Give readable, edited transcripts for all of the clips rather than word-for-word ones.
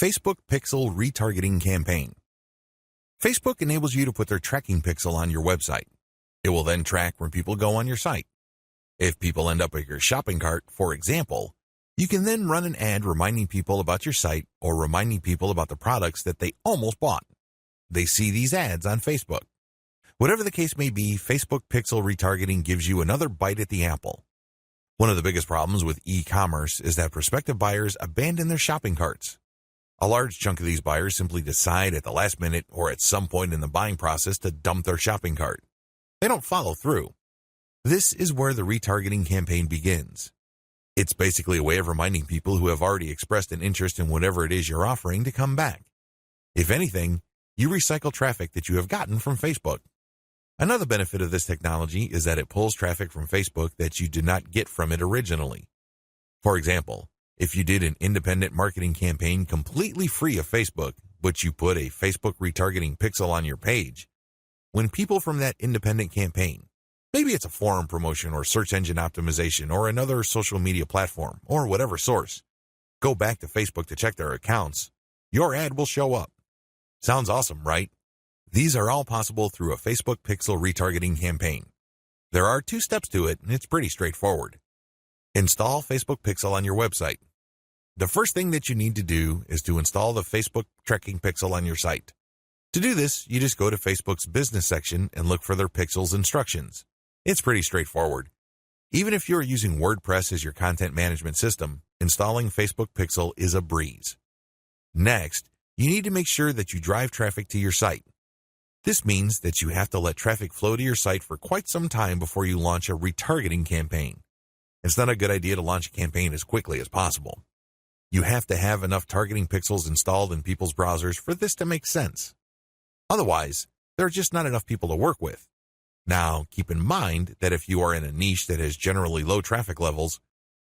Facebook Pixel Retargeting Campaign. Facebook enables you to put their tracking pixel on your website. It will then track when people go on your site. If people end up at your shopping cart, for example, you can then run an ad reminding people about your site or reminding people about the products that they almost bought. They see these ads on Facebook. Whatever the case may be, Facebook Pixel Retargeting gives you another bite at the apple. One of the biggest problems with e-commerce is that prospective buyers abandon their shopping carts. A large chunk of these buyers simply decide at the last minute or at some point in the buying process to dump their shopping cart. They don't follow through. This is where the retargeting campaign begins. It's basically a way of reminding people who have already expressed an interest in whatever it is you're offering to come back. If anything, you recycle traffic that you have gotten from Facebook. Another benefit of this technology is that it pulls traffic from Facebook that you did not get from it originally. For example, if you did an independent marketing campaign completely free of Facebook, but you put a Facebook retargeting pixel on your page, when people from that independent campaign, maybe it's a forum promotion or search engine optimization or another social media platform or whatever source, go back to Facebook to check their accounts, your ad will show up. Sounds awesome, right? These are all possible through a Facebook Pixel retargeting campaign. There are 2 steps to it, and it's pretty straightforward. Install Facebook Pixel on your website. The first thing that you need to do is to install the Facebook tracking pixel on your site. To do this, you just go to Facebook's business section and look for their pixels instructions. It's pretty straightforward. Even if you're using WordPress as your content management system, installing Facebook Pixel is a breeze. Next, you need to make sure that you drive traffic to your site. This means that you have to let traffic flow to your site for quite some time before you launch a retargeting campaign. It's not a good idea to launch a campaign as quickly as possible. You have to have enough targeting pixels installed in people's browsers for this to make sense. Otherwise, there are just not enough people to work with. Now, keep in mind that if you are in a niche that has generally low traffic levels,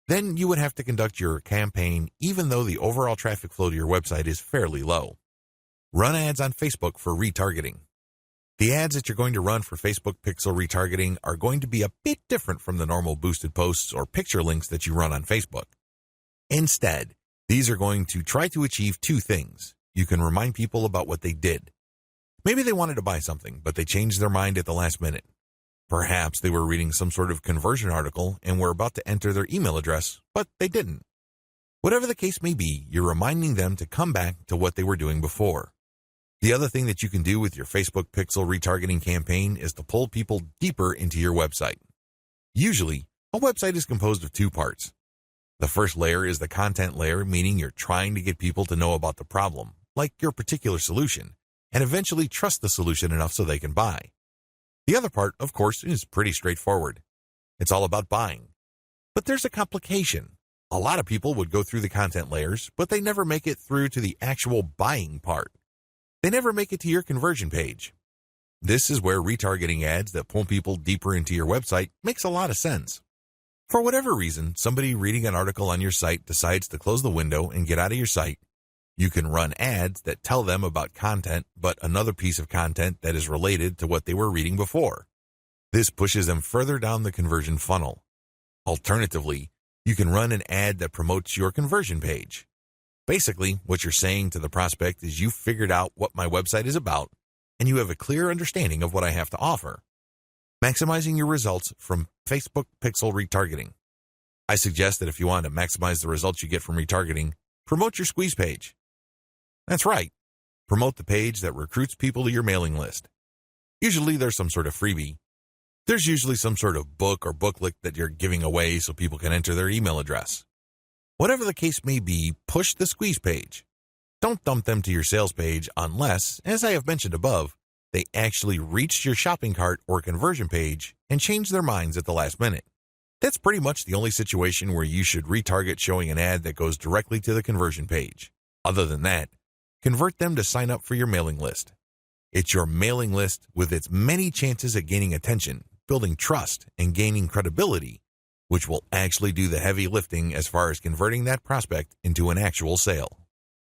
then you would have to conduct your campaign even though the overall traffic flow to your website is fairly low. Run ads on Facebook for retargeting. The ads that you're going to run for Facebook Pixel retargeting are going to be a bit different from the normal boosted posts or picture links that you run on Facebook. Instead, these are going to try to achieve 2 things. You can remind people about what they did. Maybe they wanted to buy something, but they changed their mind at the last minute. Perhaps they were reading some sort of conversion article and were about to enter their email address, but they didn't. Whatever the case may be, you're reminding them to come back to what they were doing before. The other thing that you can do with your Facebook Pixel retargeting campaign is to pull people deeper into your website. Usually, a website is composed of 2 parts. The first layer is the content layer, meaning you're trying to get people to know about the problem, like your particular solution, and eventually trust the solution enough so they can buy. The other part, of course, is pretty straightforward. It's all about buying. But there's a complication. A lot of people would go through the content layers, but they never make it through to the actual buying part. They never make it to your conversion page. This is where retargeting ads that pull people deeper into your website makes a lot of sense. For whatever reason, somebody reading an article on your site decides to close the window and get out of your site. You can run ads that tell them about content, but another piece of content that is related to what they were reading before. This pushes them further down the conversion funnel. Alternatively, you can run an ad that promotes your conversion page. Basically, what you're saying to the prospect is you've figured out what my website is about, and you have a clear understanding of what I have to offer. Maximizing your results from Facebook Pixel retargeting. I suggest that if you want to maximize the results you get from retargeting, promote your squeeze page. That's right. Promote the page that recruits people to your mailing list. Usually there's some sort of freebie. There's usually some sort of book or booklet that you're giving away so people can enter their email address. Whatever the case may be, push the squeeze page. Don't dump them to your sales page unless, as I have mentioned above, they actually reached your shopping cart or conversion page and changed their minds at the last minute. That's pretty much the only situation where you should retarget showing an ad that goes directly to the conversion page. Other than that, convert them to sign up for your mailing list. It's your mailing list with its many chances at gaining attention, building trust, and gaining credibility, which will actually do the heavy lifting as far as converting that prospect into an actual sale.